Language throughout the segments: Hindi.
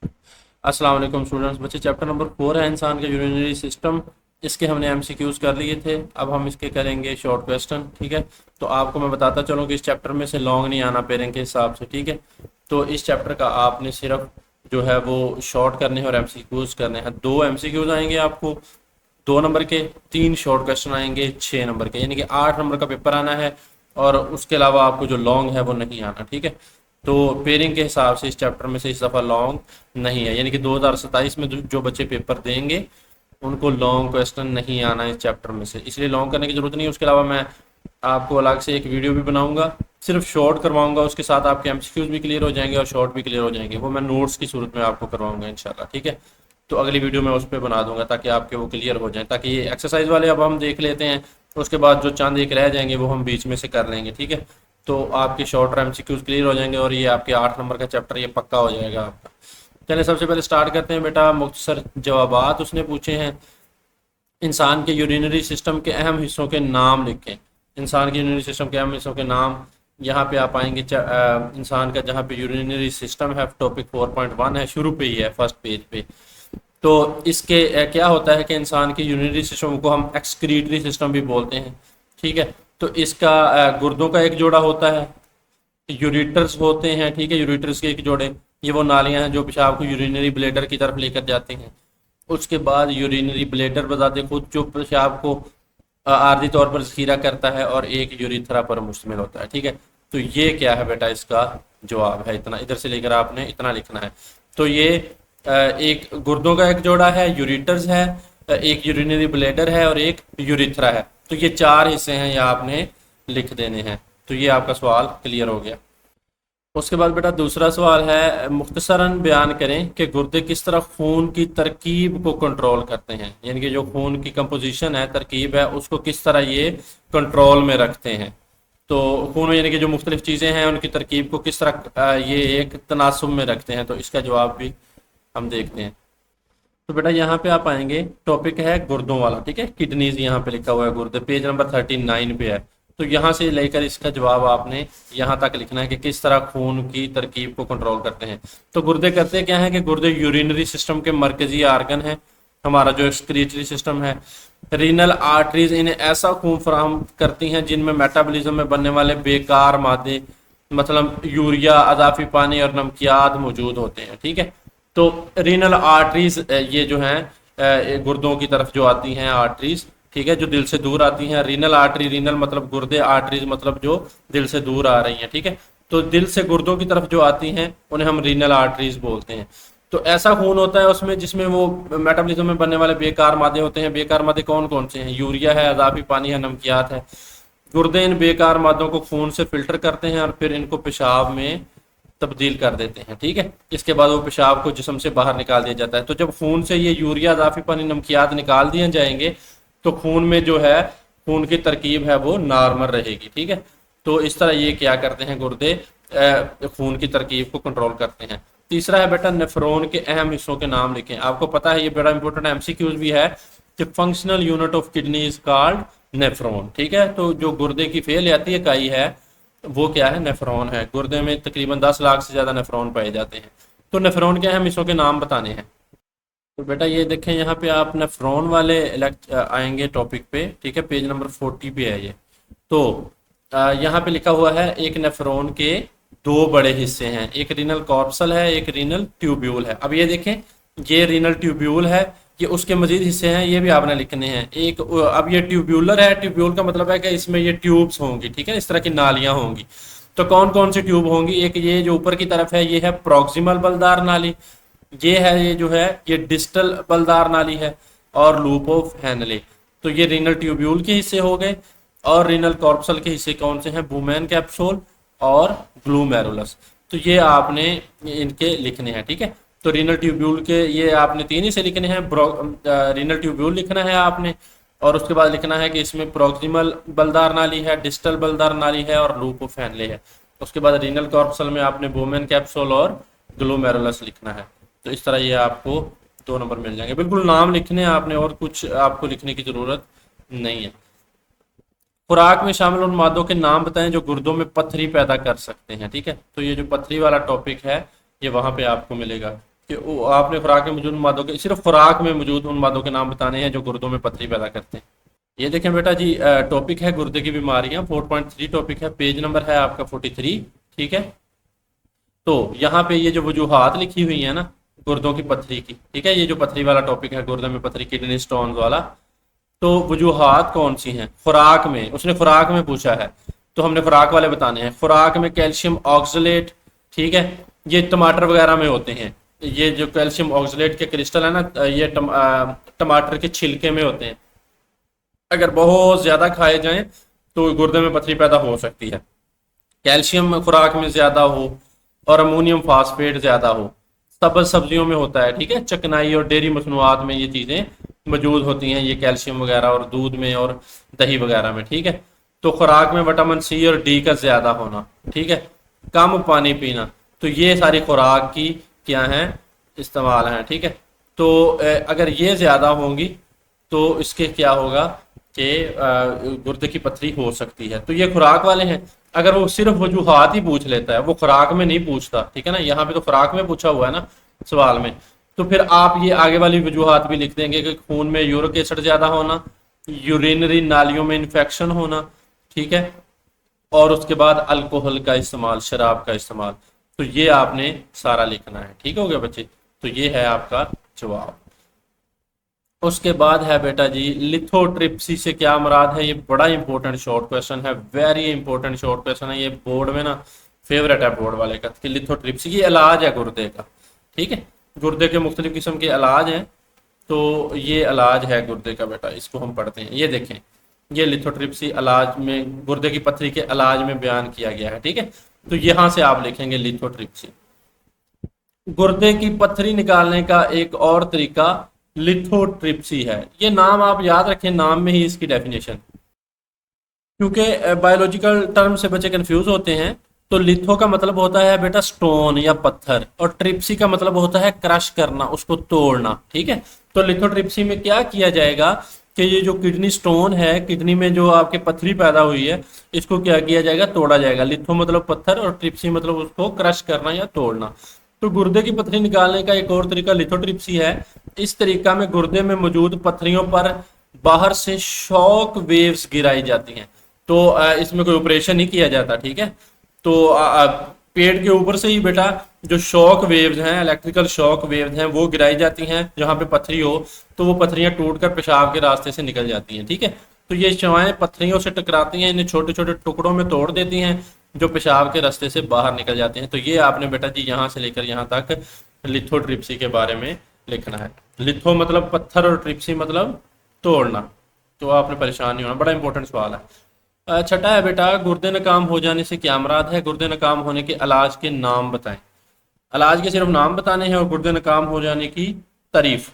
अस्सलाम वालेकुम स्टूडेंट्स। बच्चे चैप्टर नंबर 4 है इंसान का यूरिनरी सिस्टम। इसके हमने एमसीक्यूज कर लिए थे, अब हम इसके करेंगे शॉर्ट क्वेश्चन। ठीक है, तो आपको मैं बताता चलूँ कि इस चैप्टर में से लॉन्ग नहीं आना पेयरिंग के हिसाब से। ठीक है, तो इस चैप्टर का आपने सिर्फ जो है वो शॉर्ट करने हैं और एमसीक्यूज करने हैं। 2 एमसीक्यूज आएंगे आपको 2 नंबर के, 3 शॉर्ट क्वेश्चन आएंगे 6 नंबर के, यानी कि 8 नंबर का पेपर आना है। और उसके अलावा आपको जो लॉन्ग है वो नहीं आना। ठीक है, तो पेयरिंग के हिसाब से इस चैप्टर में से इस दफ़ा लॉन्ग नहीं है, यानी कि 2027 में जो बच्चे पेपर देंगे उनको लॉन्ग क्वेश्चन नहीं आना है इस चैप्टर में से, इसलिए लॉन्ग करने की जरूरत नहीं है। उसके अलावा मैं आपको अलग से एक वीडियो भी बनाऊंगा, सिर्फ शॉर्ट करवाऊंगा, उसके साथ आपके एमसीक्यूज भी क्लियर हो जाएंगे और शॉर्ट भी क्लियर हो जाएंगे। वो मैं नोट्स की सूरत में आपको करवाऊंगा इंशाल्लाह। ठीक है, तो अगली वीडियो में उस पर बना दूंगा ताकि आपके वो क्लियर हो जाए, ताकि ये एक्सरसाइज वाले अब हम देख लेते हैं, उसके बाद जो चंद एक रह जाएंगे वो हम बीच में से कर लेंगे। ठीक है, तो आपके शॉर्ट एमसीक्यूज क्लियर हो जाएंगे और ये आपके 8 नंबर का चैप्टर ये पक्का हो जाएगा आपका। चलिए सबसे पहले स्टार्ट करते हैं बेटा। मुख्तसर जवाबात उसने पूछे हैं। इंसान के यूरिनरी सिस्टम के अहम हिस्सों के नाम लिखें। इंसान के यूरिनरी सिस्टम के अहम हिस्सों के नाम यहाँ पे आप आएंगे। इंसान का जहाँ पे यूरिनरी सिस्टम है, टॉपिक 4.1 है, शुरू पे ही है, फर्स्ट पेज पे। तो इसके क्या होता है कि इंसान के यूरिनरी सिस्टम को हम एक्सक्रीटरी सिस्टम भी बोलते हैं। ठीक है, तो इसका गुर्दों का एक जोड़ा होता है, यूरिटर्स होते हैं। ठीक है, यूरिटर्स के एक जोड़े, ये वो नालियां हैं जो पेशाब को यूरिनरी ब्लेडर की तरफ लेकर जाते हैं। उसके बाद यूरिनरी ब्लेडर बताते खुद जो पेशाब को आर्जी तौर पर जखीरा करता है और एक यूरिथ्रा पर मुश्तमिल होता है। ठीक है, तो ये क्या है बेटा, इसका जवाब है इतना, इधर से लेकर आपने इतना लिखना है। तो ये एक गुर्दों का एक जोड़ा है, यूरिटर्स है, एक यूरिनरी ब्लेडर है और एक यूरिथ्रा है। तो ये 4 हिस्से हैं, ये आपने लिख देने हैं। तो ये आपका सवाल क्लियर हो गया। उसके बाद बेटा दूसरा सवाल है, मुख्तसरन बयान करें कि गुर्दे किस तरह खून की तरकीब को कंट्रोल करते हैं, यानी कि जो खून की कंपोजिशन है, तरकीब है, उसको किस तरह ये कंट्रोल में रखते हैं। तो खून में यानी कि जो मुख्तलिफ चीज़ें हैं उनकी तरकीब को किस तरह ये एक तनासुब में रखते हैं, तो इसका जवाब भी हम देखते हैं। तो बेटा यहाँ पे आप आएंगे, टॉपिक है गुर्दों वाला। ठीक है, किडनीज यहाँ पे लिखा हुआ है, गुर्दे पेज नंबर 39 पे है। तो यहाँ से लेकर इसका जवाब आपने यहाँ तक लिखना है कि किस तरह खून की तरकीब को कंट्रोल करते हैं। तो गुर्दे करते क्या है कि गुर्दे यूरिनरी सिस्टम के मरकजी आर्गन है, हमारा जो एक्सक्रीटरी सिस्टम है। रीनल आर्टरीज इन्हें ऐसा खून फराहम करती हैं जिनमें मेटाबॉलिज्म में बनने वाले बेकार मादे, मतलब यूरिया, अजाफी पानी और नमकियात मौजूद होते हैं। ठीक है, तो रीनल आर्टरीज ये जो हैं गुर्दों की तरफ जो आती हैं आर्टरीज, ठीक है, जो दिल से दूर आती हैं। रीनल आर्टरी, रीनल मतलब गुर्दे, आर्टरीज मतलब जो दिल से दूर आ रही हैं। ठीक है, तो दिल से गुर्दों की तरफ जो आती हैं उन्हें हम रीनल आर्टरीज बोलते हैं। तो ऐसा खून होता है उसमें जिसमें वो मेटाबॉलिज्म में बनने वाले बेकार मादे होते हैं। बेकार मादे कौन कौन से हैं? यूरिया है, अजाफी पानी है, नमकियात है। गुर्दे इन बेकार मादों को खून से फिल्टर करते हैं और फिर इनको पेशाब में तब्दील कर देते हैं। ठीक है, इसके बाद वो पेशाब को जिस्म से बाहर निकाल दिया जाता है। तो जब खून से ये यूरिया, अजाफी पानी, नमकियात निकाल दिए जाएंगे तो खून में जो है खून की तरकीब है वो नॉर्मल रहेगी। ठीक है, तो इस तरह ये क्या करते हैं गुर्दे, खून की तरकीब को कंट्रोल करते हैं। तीसरा है बेटा, नेफ्रॉन के अहम हिस्सों के नाम लिखें। आपको पता है ये बड़ा इंपॉर्टेंट एमसीक्यूज भी है कि functional unit of kidney is called nephron. ठीक है, तो जो गुर्दे की फेहलियाती इकाई है वो क्या है? नेफ्रॉन है। गुर्दे में तकरीबन 10 लाख से ज़्यादा नेफ्रॉन पाए जाते हैं। तो नेफ्रॉन के अहम हिस्सों के नाम बताने हैं। तो बेटा ये देखें, यहाँ पे आप नेफ्रॉन वाले आएंगे टॉपिक पे। ठीक है, पेज नंबर 40 पे है ये। तो यहाँ पे लिखा हुआ है एक नेफ्रॉन के 2 बड़े हिस्से हैं, एक रीनल कॉर्पसल है, एक रीनल ट्यूब्यूल है। अब ये देखें, ये रीनल ट्यूब्यूल है, ये उसके मजीद हिस्से हैं, ये भी आपने लिखने हैं। एक अब ये ट्यूब्यूलर है, ट्यूब्यूल का मतलब है कि इसमें ये ट्यूब्स होंगी। ठीक है, इस तरह की नालियां होंगी। तो कौन कौन सी ट्यूब होंगी? एक ये जो ऊपर की तरफ है ये है प्रॉक्सिमल बलदार नाली, ये है ये जो है ये डिस्टल बलदार नाली है, और लूप ऑफ हैनले। तो ये रीनल ट्यूब्यूल के हिस्से हो गए। और रीनल कॉर्पसल के हिस्से कौन से हैं? बूमेन कैप्सूल और ग्लूमेरुलस। तो ये आपने इनके लिखने हैं। ठीक है, तो रीनल ट्यूब्यूल के ये आपने 3 ही से लिखने हैं। रीनल ट्यूब्यूल लिखना है आपने, और उसके बाद लिखना है कि इसमें प्रॉक्सिमल बलदार नाली है, डिस्टल बलदार नाली है और लूप ऑफ हैनले है। उसके बाद रीनल कॉर्पसल में आपने बूमेन कैप्सूल और ग्लोमेरुलस लिखना है। तो इस तरह ये आपको 2 नंबर मिल जाएंगे। बिल्कुल नाम लिखने हैं आपने, और कुछ आपको लिखने की जरूरत नहीं है। खुराक में शामिल उन मादों के नाम बताएं जो गुर्दों में पथरी पैदा कर सकते हैं। ठीक है, तो ये जो पथरी वाला टॉपिक है ये वहां पे आपको मिलेगा। कि आपने खुराक में मौजूद मादों के, सिर्फ खुराक में मौजूद उन मादों के नाम बताने हैं जो गुर्दों में पथरी पैदा करते हैं। ये देखें बेटा जी, टॉपिक है गुर्दे की बीमारियां, 4.3 टॉपिक है, पेज नंबर है आपका 43। ठीक है, तो यहाँ पे ये जो वजूहात लिखी हुई है ना गुर्दों की पथरी की, ठीक है, ये जो पथरी वाला टॉपिक है गुर्दे में पथरी, किडनी स्टोन वाला, तो वजूहात कौन सी हैं? खुराक में, उसने खुराक में पूछा है तो हमने खुराक वाले बताने हैं। खुराक में कैल्शियम ऑक्सलेट, ठीक है, ये टमाटर वगैरह में होते हैं, ये जो कैल्शियम ऑक्सलेट के क्रिस्टल है ना, ये टमाटर के छिलके में होते हैं। अगर बहुत ज्यादा खाए जाएं तो गुर्दे में पथरी पैदा हो सकती है। कैल्शियम खुराक में ज्यादा हो और अमोनियम फास्फेट ज्यादा हो, सब्ज सब्जियों में होता है, ठीक है, चकनाई और डेयरी मसनूआत में ये चीजें मौजूद होती हैं, ये कैल्शियम वगैरह, और दूध में और दही वगैरह में, ठीक है। तो खुराक में विटामिन सी और डी का ज्यादा होना, ठीक है, कम पानी पीना, तो ये सारी खुराक की क्या है, इस्तेमाल हैं, ठीक है। तो अगर ये ज्यादा होंगी तो इसके क्या होगा कि गुर्दे की पथरी हो सकती है। तो ये खुराक वाले हैं। अगर वो सिर्फ वजूहात ही पूछ लेता है, वो खुराक में नहीं पूछता, ठीक है ना, यहाँ पे तो खुराक में पूछा हुआ है ना सवाल में, तो फिर आप ये आगे वाली वजूहात भी लिख देंगे कि खून में यूरिक एसिड ज्यादा होना, यूरिनरी नालियों में इन्फेक्शन होना, ठीक है, और उसके बाद अल्कोहल का इस्तेमाल, शराब का इस्तेमाल। तो ये आपने सारा लिखना है, ठीक हो गया बच्चे। तो ये है आपका जवाब। उसके बाद है बेटा जी लिथोट्रिप्सी से क्या मुराद है? ये बड़ा इंपॉर्टेंट शॉर्ट क्वेश्चन है, वेरी इंपॉर्टेंट शॉर्ट क्वेश्चन है, ये बोर्ड में ना फेवरेट है बोर्ड वाले का, कि लिथोट्रिप्सी ये इलाज है गुर्दे का, ठीक है, गुर्दे के मुख्तलिफ किस्म के इलाज हैं, तो ये इलाज है गुर्दे का बेटा, इसको हम पढ़ते हैं। ये देखें, ये लिथोट्रिप्सी इलाज में, गुर्दे की पथरी के इलाज में बयान किया गया है, ठीक है। तो यहां से आप लिखेंगे लिथोट्रिप्सी। गुर्दे की पथरी निकालने का एक और तरीका लिथोट्रिप्सी है। ये नाम आप याद रखें, नाम में ही इसकी डेफिनेशन, क्योंकि बायोलॉजिकल टर्म से बच्चे कंफ्यूज होते हैं। तो लिथो का मतलब होता है बेटा स्टोन या पत्थर, और ट्रिप्सी का मतलब होता है क्रश करना, उसको तोड़ना, ठीक है। तो लिथोट्रिप्सी में क्या किया जाएगा कि ये जो किडनी स्टोन है, किडनी में जो आपके पथरी पैदा हुई है, इसको क्या किया जाएगा, तोड़ा जाएगा। लिथो मतलब पत्थर और ट्रिप्सी मतलब उसको क्रश करना या तोड़ना। तो गुर्दे की पथरी निकालने का एक और तरीका लिथोट्रिप्सी है। इस तरीका में गुर्दे में मौजूद पथरियों पर बाहर से शॉक वेव्स गिराई जाती हैं। तो इसमें कोई ऑपरेशन नहीं किया जाता, ठीक है। तो पेट के ऊपर से ही बेटा जो शॉक वेव्स हैं, इलेक्ट्रिकल शॉक वेव्स हैं, वो गिराई जाती हैं जहां पे पथरी हो, तो वो पथरियां टूटकर पेशाब के रास्ते से निकल जाती हैं, ठीक है। तो ये शवाएं पथरियों से टकराती हैं, इन्हें छोटे छोटे टुकड़ों में तोड़ देती हैं, जो पेशाब के रास्ते से बाहर निकल जाते हैं। तो ये आपने बेटा जी यहाँ से लेकर यहाँ तक लिथोट्रिप्सी के बारे में लिखना है। लिथो मतलब पत्थर और ट्रिप्सी मतलब तोड़ना। तो आपने परेशान नहीं होना, बड़ा इंपॉर्टेंट सवाल है। छठा है बेटा, गुर्दे नकाम हो जाने से क्या मुराद है? गुर्दे नकाम होने के इलाज के नाम बताएं। इलाज के सिर्फ नाम बताने हैं और गुर्दे नकाम हो जाने की तारीफ।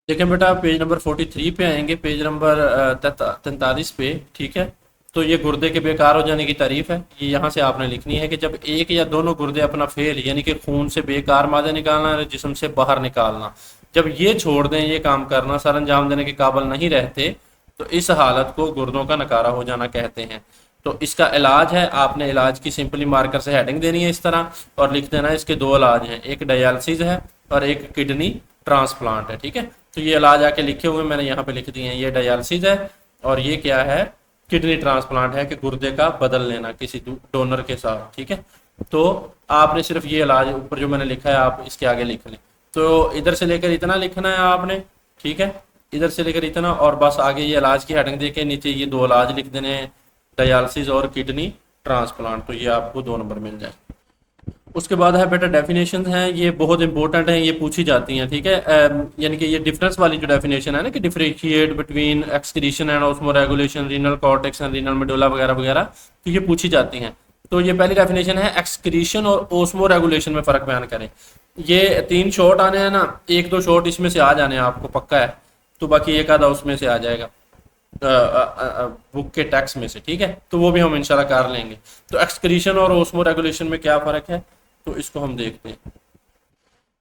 देखें बेटा, पेज नंबर 43 पे आएंगे, पेज नंबर 43 पे, ठीक है। तो ये गुर्दे के बेकार हो जाने की तारीफ है। ये यहाँ से आपने लिखनी है कि जब एक या दोनों गुर्दे अपना फेल, यानी कि खून से बेकार मादे निकालना और जिस्म से बाहर निकालना, जब ये छोड़ दें, ये काम करना, सर अंजाम देने के काबिल नहीं रहते, तो इस हालत को गुर्दों का नकारा हो जाना कहते हैं। तो इसका इलाज है, आपने इलाज की सिंपली मार्कर से हेडिंग देनी है इस तरह, और लिख देना है इसके दो इलाज हैं, एक डायलिसिस है और एक किडनी ट्रांसप्लांट है, ठीक है। तो ये इलाज आके लिखे हुए मैंने यहाँ पे लिख दिए हैं, ये डायलिसिस है और ये क्या है, किडनी ट्रांसप्लांट है, कि गुर्दे का बदल लेना किसी डोनर के साथ, ठीक है। तो आपने सिर्फ ये इलाज ऊपर जो मैंने लिखा है आप इसके आगे लिख लें। तो इधर से लेकर इतना लिखना है आपने, ठीक है, इधर से लेकर इतना, और बस आगे ये इलाज की हेडिंग देके नीचे ये दो इलाज लिख देने हैं, डायलिसिस और किडनी ट्रांसप्लांट। तो ये आपको 2 नंबर मिल जाए। उसके बाद है बेटा डेफिनेशन हैं, ये बहुत इंपॉर्टेंट हैं, ये पूछी जाती हैं, ठीक है। यानी कि ये डिफरेंस वाली जो डेफिनेशन है ना, कि differentiate between excretion and osmoregulation, renal cortex and renal medulla वगैरह वगैरह, तो ये पूछी जाती हैं। तो ये पहली डेफिनेशन है, एक्सक्रीशन और ओस्मोरेगुलेशन में फर्क बयान करें। ये 3 शॉर्ट आने हैं ना, 1-2 शॉर्ट इसमें से आ जाने हैं आपको पक्का है, तो बाकी एक आधा उसमें से आ जाएगा बुक के टेक्स्ट में से, ठीक है। तो वो भी हम इंशाल्लाह कर लेंगे। तो एक्सक्रीशन और ओस्मोरेगुलेशन में क्या फ़र्क है, तो इसको हम देखते हैं।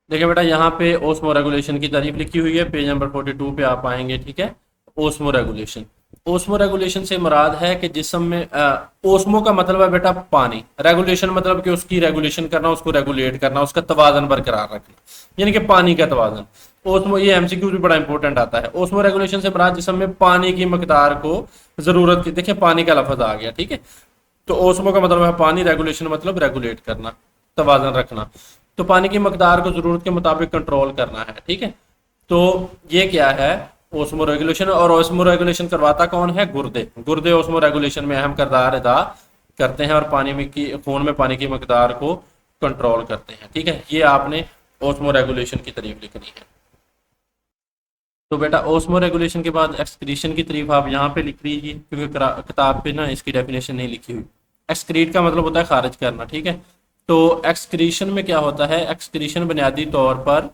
देखिए बेटा, यहाँ पे ओस्मोरेगुलेशन की तारीफ लिखी हुई है, पेज नंबर 42 पे आप आएंगे, ठीक है। ओस्मोरेगुलेशन, ओस्मो रेगुलेशन से मुराद है कि जिस्म में ओस्मो का मतलब है बेटा पानी, रेगुलेशन मतलब कि उसकी रेगुलेशन करना, उसको रेगुलेट करना, उसका तवाज़न बरकरार रखना, यानी कि पानी का तवाज़न। ओस्मो, ये एमसीक्यू भी बड़ा इंपॉर्टेंट आता है। ओस्मो रेगुलेशन से मुराद जिस्म में पानी की मकदार को जरूरत की, देखिए पानी का लफ्ज आ गया, ठीक है। तो ओस्मो का मतलब है पानी, रेगुलेशन मतलब रेगुलेट करना, तवाज़न रखना। तो पानी की मकदार को जरूरत के मुताबिक कंट्रोल करना है, ठीक है। तो ये क्या है, ओस्मो रेगुलेशन। और ओस्मो रेगुलेशन करवाता कौन है, गुर्दे। गुर्दे ओस्मो रेगुलेशन में अहम किरदार अदा करते हैं और पानी में की खून में पानी की मकदार को कंट्रोल करते हैं, ठीक है। ये आपने ओस्मो रेगुलेशन की तारीफ लिखनी है। तो बेटा ओस्मो रेगुलेशन के बाद एक्सक्रीशन की तारीफ आप यहाँ पे लिख लीजिए, क्योंकि किताब पे ना इसकी डेफिनेशन नहीं लिखी हुई। एक्सक्रीट का मतलब होता है खारिज करना, ठीक है। तो एक्सक्रीशन में क्या होता है, एक्सक्रीशन बुनियादी तौर पर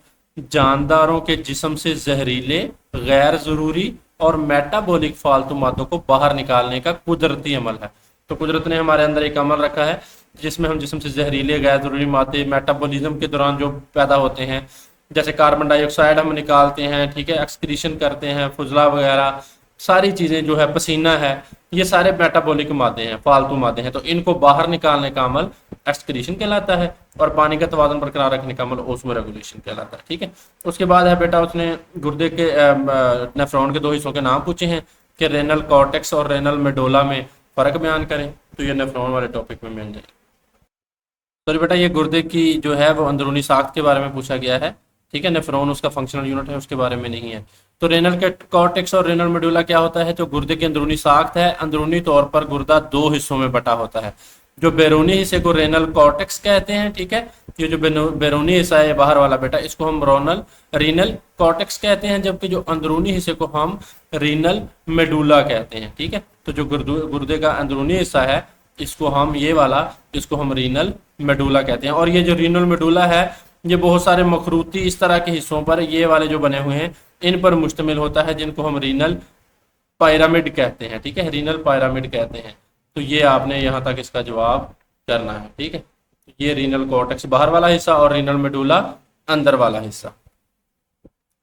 जानदारों के जिस्म से जहरीले, गैर जरूरी और मेटाबॉलिक फालतू मादों को बाहर निकालने का कुदरती अमल है। तो कुदरत ने हमारे अंदर एक अमल रखा है जिसमें हम जिस्म से जहरीले, गैर जरूरी मादे मेटाबॉलिज्म के दौरान जो पैदा होते हैं, जैसे कार्बन डाइऑक्साइड हम निकालते हैं, ठीक है, एक्सक्रीशन करते हैं, फुजला वगैरह सारी चीज़ें जो है, पसीना है, ये सारे मेटाबॉलिक मादे हैं, फालतू मादे हैं। तो इनको बाहर निकालने का अमल एक्सक्रीशन कहलाता है और पानी का तवाज़ुन बरकरार रखने का अमल ओस्मो रेगुलेशन कहलाता है, ठीक है। उसके बाद है बेटा उसने गुर्दे के नेफ्रॉन के दो हिस्सों के नाम पूछे हैं कि रेनल कॉर्टेक्स और रेनल मेडोला में फ़र्क बयान करें, तो ये नेफ्रॉन वाले टॉपिक में मिल जाएगी। तो बेटा ये गुर्दे की जो है वो अंदरूनी साख्त के बारे में पूछा गया है, ठीक है। नेफ्रॉन उसका फंक्शनल यूनिट है, उसके बारे में नहीं है। तो रेनल कॉर्टेक्स और रेनल मेडुला क्या होता है, जो गुर्दे की अंदरूनी साख्त है। अंदरूनी तौर पर गुर्दा दो हिस्सों में बटा होता है। जो बैरूनी हिस्से को रेनल कॉर्टेक्स कहते हैं, ठीक है। ये जो बैरूनी हिस्सा है बाहर वाला बेटा, इसको हम रीनल कॉर्टेक्स कहते हैं, जबकि जो अंदरूनी हिस्से को हम रीनल मेडुला कहते हैं, ठीक है। तो जो गुर्दे का अंदरूनी हिस्सा है, इसको हम ये वाला, इसको हम रीनल मेडुला कहते हैं। और ये जो रीनल मेडुला है, ये बहुत सारे मखरूती इस तरह के हिस्सों पर, ये वाले जो बने हुए हैं, इन पर मुश्तमिल होता है, जिनको हम रीनल पायरामिड कहते हैं, ठीक है, रीनल पायरामिड कहते हैं। तो ये आपने यहाँ तक इसका जवाब करना है, ठीक है। ये रीनल कॉर्टेक्स बाहर वाला हिस्सा और रीनल मेडुला अंदर वाला हिस्सा।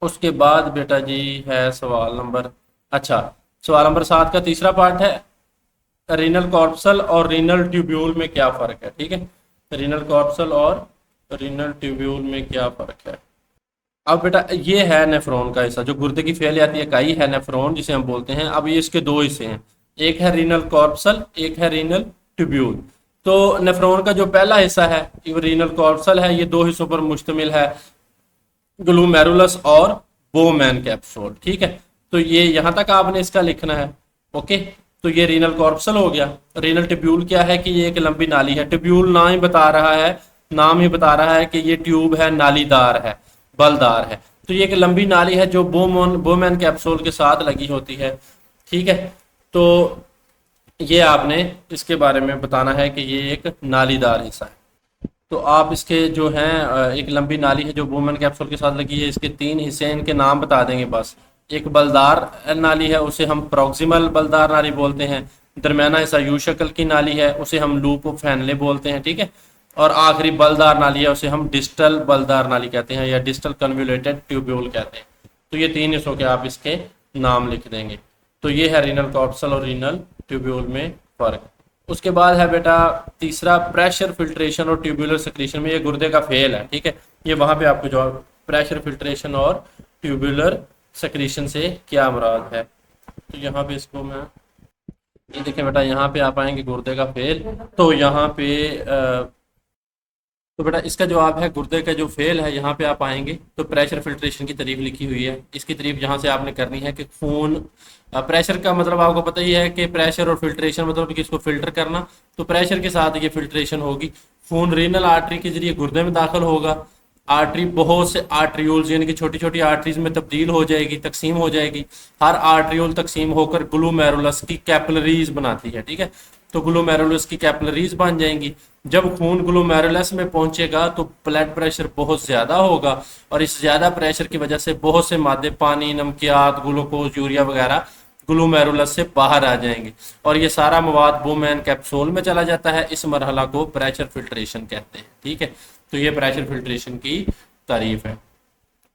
उसके बाद बेटा जी है सवाल नंबर, अच्छा सवाल नंबर 7 का तीसरा पार्ट है, रीनल कॉर्पसल और रीनल ट्यूब्यूल में क्या फ़र्क है, ठीक है। रीनल कॉर्पसल और रीनल ट्यूब्यूल में क्या फ़र्क है। अब बेटा ये है नेफ्रॉन का हिस्सा, जो गुर्दे की फैलियाती इकाई है नेफ्रॉन जिसे हम बोलते हैं। अब ये इसके दो हिस्से हैं, एक है रीनल कॉर्पसल, एक है रीनल ट्यूब्यूल। तो नेफ्रॉन का जो पहला हिस्सा है रीनल कॉर्पसल है, ये दो हिस्सों पर मुश्तमिल है, ग्लूमेरुलस और बोमैन कैप्सूल, ठीक है। तो ये यहाँ तक आपने इसका लिखना है, ओके। तो ये रीनल कॉर्पसल हो गया। रीनल ट्यूब्यूल क्या है कि ये एक लंबी नाली है। ट्यूब्यूल नाम ही बता रहा है, नाम ही बता रहा है कि ये ट्यूब है, नालीदार है, बलदार है। तो ये एक लंबी नाली है जो बोमैन कैप्सूल के साथ लगी होती है, ठीक है। तो ये आपने इसके बारे में बताना है कि ये एक नालीदार हिस्सा है। तो आप इसके जो हैं, एक लंबी नाली है जो बोमैन कैप्सूल के साथ लगी है, इसके तीन हिस्से हैं, इनके नाम बता देंगे बस। एक बलदार नाली है, उसे हम प्रॉक्सिमल बलदार नाली बोलते हैं। दरमियाना हिस्सा यू शक्ल की नाली है, उसे हम लूप ऑफ फैनले बोलते हैं, ठीक है। और आखिरी बलदार नाली है, उसे हम डिस्टल बलदार नाली कहते हैं या डिस्टल कन्वोल्यूटेड ट्यूब्यूल कहते हैं। तो ये तीन हिस्सों के आप इसके नाम लिख देंगे। तो ये है रीनल कॉर्पसल और रीनल ट्यूब्यूल में फ़र्क। उसके बाद है बेटा तीसरा, प्रेशर फिल्ट्रेशन और ट्यूबुलर सेक्रेशन में, ये गुर्दे का फेल है, ठीक है। ये वहाँ पे आपको जवाब, प्रेशर फिल्ट्रेशन और ट्यूबुलर सेक्रेशन से क्या मुराद है। तो यहाँ पे इसको मैं, ये देखें बेटा, यहाँ पे आप आएंगे गुर्दे का फेल, तो यहाँ पे तो बेटा इसका जवाब है गुर्दे का जो फेल है, यहाँ पे आप आएंगे तो प्रेशर फिल्ट्रेशन की तारीफ लिखी हुई है। इसकी तारीफ यहाँ से आपने करनी है कि खून, प्रेशर का मतलब आपको पता ही है कि प्रेशर और फिल्ट्रेशन मतलब कि इसको फिल्टर करना, तो प्रेशर के साथ ये फिल्ट्रेशन होगी। खून रीनल आर्टरी के जरिए गुर्दे में दाखिल होगा, आर्टरी बहुत से आर्ट्रियोल्स यानी कि छोटी छोटी आर्टरीज में तब्दील हो जाएगी, तकसीम हो जाएगी। हर आर्ट्रियोल तकसीम होकर ग्लोमेरुलस की कैपिलरीज बनाती है, ठीक है। तो ग्लोमेरुलस की कैपिलरीज बन जाएंगी। जब खून ग्लोमेरुलस में पहुंचेगा तो ब्लड प्रेशर बहुत ज़्यादा होगा, और इस ज़्यादा प्रेशर की वजह से बहुत से मादे, पानी, नमकियात, ग्लूकोज, यूरिया वगैरह ग्लोमेरुलस से बाहर आ जाएंगे, और ये सारा मवाद बोमैन कैप्सूल में चला जाता है। इस मरहला को प्रेशर फिल्ट्रेशन कहते हैं, ठीक है। तो ये प्रेशर फिल्ट्रेशन की तारीफ है।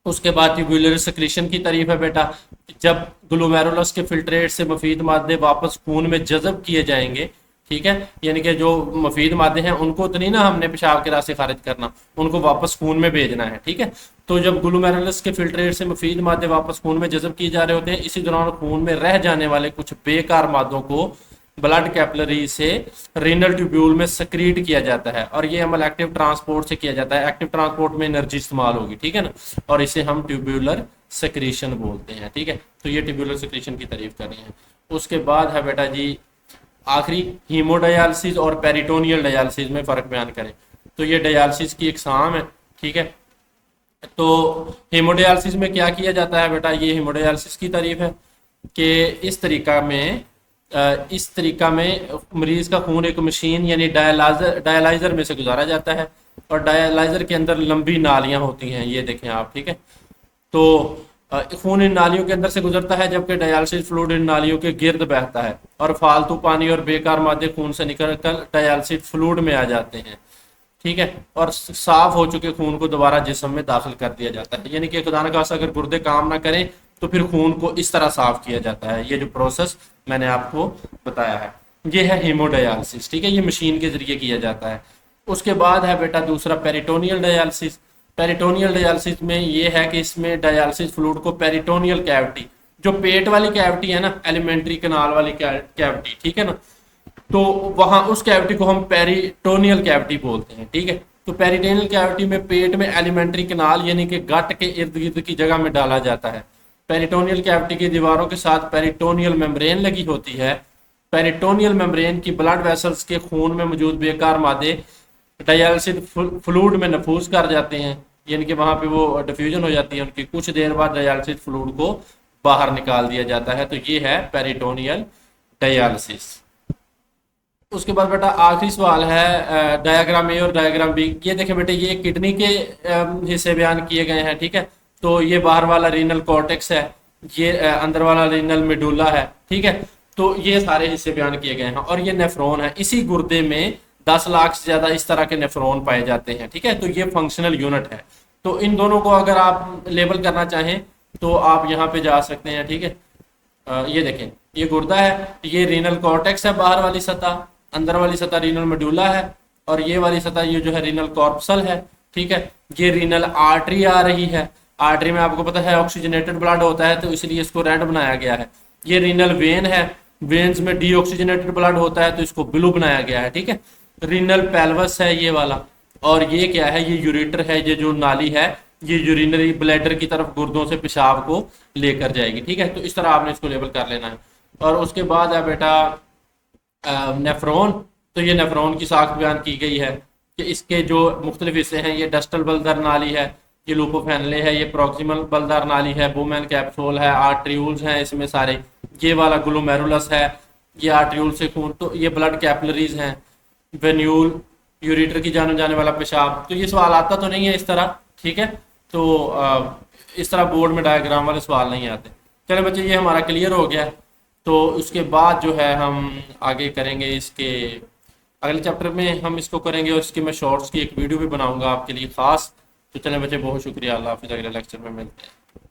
उसके बाद ट्यूबुलर सिक्रीशन की तारीफ है बेटा। जब ग्लोमेरुलस के फिल्ट्रेट से मुफीद मादे वापस खून में जज़ब किए जाएंगे, ठीक है, यानी कि जो मुफीद मादे हैं उनको तो नहीं ना हमने पेशाब के रास्ते खारिज करना, उनको वापस खून में भेजना है, ठीक है। तो जब ग्लोमेरुलस के फिल्ट्रेट से मुफीद मादे वापस खून में जज़ब किए जा रहे होते हैं, इसी दौरान खून में रह जाने वाले कुछ बेकार मादों को ब्लड कैपिलरी से रीनल ट्यूब्यूल में सक्रीट किया जाता है, और ये अमल एक्टिव ट्रांसपोर्ट से किया जाता है। एक्टिव ट्रांसपोर्ट में एनर्जी इस्तेमाल होगी, ठीक है ना, और इसे हम ट्यूब्यूलर सक्रीशन बोलते हैं, ठीक है। तो ये ट्यूब्यूलर सक्रीशन की तारीफ कर रही है। उसके बाद है बेटा जी आखिरी, हीमोडायालिसिस और पेरिटोनियल डायलिसिस में फ़र्क बयान करें। तो ये डायलिसिस की इकसाम है, ठीक है। तो हीमोडायालिसिस में क्या किया जाता है बेटा, ये हीमोडायालिसिस की तारीफ है कि इस तरीका में मरीज का खून एक मशीन यानी डायलाइजर में से गुजारा जाता है, और डायलाइजर के अंदर लंबी नालियां होती हैं, ये देखें आप, ठीक है। तो खून इन नालियों के अंदर से गुजरता है, जबकि डायलिसिस फ्लूइड इन नालियों के गिर्द बहता है, और फालतू पानी और बेकार मादे खून से निकलकर डायलिसिस फ्लूइड में आ जाते हैं, ठीक है, और साफ हो चुके खून को दोबारा जिस्म में दाखिल कर दिया जाता है। यानी कि खुदा न खास्ता अगर गुर्दे काम ना करें तो फिर खून को इस तरह साफ किया जाता है। ये जो प्रोसेस मैंने आपको बताया है, ये है हीमोडायालिसिस, ठीक है, ये मशीन के जरिए किया जाता है। उसके बाद है बेटा दूसरा पेरिटोनियल डायलिसिस। पेरिटोनियल डायलिसिस में ये है कि इसमें डायलिसिस फ्लूइड को पेरिटोनियल कैविटी, जो पेट वाली कैविटी है ना, एलिमेंट्री कनाल वाली कैविटी, ठीक है ना, तो वहां उस कैविटी को हम पेरिटोनियल कैविटी बोलते हैं, ठीक है। तो पेरिटोनियल कैविटी में पेट में एलिमेंट्री कनाल यानी कि गट के इर्द गिर्द की जगह में डाला जाता है। पेरिटोनियल कैविटी की दीवारों के साथ पेरिटोनियल मेम्ब्रेन लगी होती है। पेरिटोनियल मेम्ब्रेन की ब्लड वेसल्स के खून में मौजूद बेकार मादे डायलिसिस फ्लूइड में नफूज कर जाते हैं, यानी कि वहां पे वो डिफ्यूजन हो जाती है उनकी। कुछ देर बाद डायलिसिस फ्लूइड को बाहर निकाल दिया जाता है। तो ये है पेरिटोनियल डायलिसिस। उसके बाद बेटा आखिरी सवाल है डायग्राम ए और डायग्राम बी। ये देखें बेटे, ये किडनी के हिस्से बयान किए गए हैं, ठीक है। तो ये बाहर वाला रीनल कॉर्टेक्स है, ये अंदर वाला रीनल मेडुला है, ठीक है। तो ये सारे हिस्से बयान किए गए हैं, और ये नेफ्रॉन है। इसी गुर्दे में 10 लाख से ज्यादा इस तरह के नेफ्रॉन पाए जाते हैं, ठीक है। तो ये फंक्शनल यूनिट है। तो इन दोनों को अगर आप लेबल करना चाहें तो आप यहाँ पे जा सकते हैं, ठीक है। ये देखें, ये गुर्दा है, ये रीनल कॉर्टेक्स है बाहर वाली सतह, अंदर वाली सतह रीनल मेडुला है, और ये वाली सतह ये जो है रीनल कॉर्पसल है, ठीक है। ये रीनल आर्टरी आ रही है। आर्टरी में आपको पता है ऑक्सीजनेटेड ब्लड होता है, तो इसलिए इसको रेड बनाया गया है। ये रीनल वेन है, वेन्स में डीऑक्सीजनेटेड ब्लड होता है, तो इसको ब्लू बनाया गया है, ठीक है। रीनल पेल्वस है ये वाला, और ये क्या है, ये यूरेटर है, ये जो नाली है ये यूरिनरी ब्लैडर की तरफ गुर्दों से पेशाब को लेकर जाएगी, ठीक है। तो इस तरह आपने इसको लेबल कर लेना है। और उसके बाद है बेटा नेफ्रॉन। तो ये नेफ्रॉन की साख बयान की गई है कि इसके जो मुख्तलिफ हिस्से हैं, ये डस्टल बलदार नाली है, ये लूपोफेनले है, ये प्रॉक्सिमल बलदार नाली है, बोमैन कैप्सूल है, आर्ट्रियूल्स हैं इसमें सारे, ये वाला ग्लोमेरुलस है, ये आर्ट्रियूल से खून, तो ये ब्लड कैपिलरीज हैं, वेन्यूल, यूरेटर की जाने जाने वाला पेशाब। तो ये सवाल आता तो नहीं है इस तरह, ठीक है। तो इस तरह बोर्ड में डायग्राम वाले सवाल नहीं आते। चले बच्चे, ये हमारा क्लियर हो गया। तो उसके बाद जो है हम आगे करेंगे, इसके अगले चैप्टर में हम इसको करेंगे, और इसके मैं शॉर्ट्स की एक वीडियो भी बनाऊंगा आपके लिए ख़ास। तो चलें बच्चे, बहुत शुक्रिया, अल्लाह हाफिज़, अगले लेक्चर में मिलते हैं।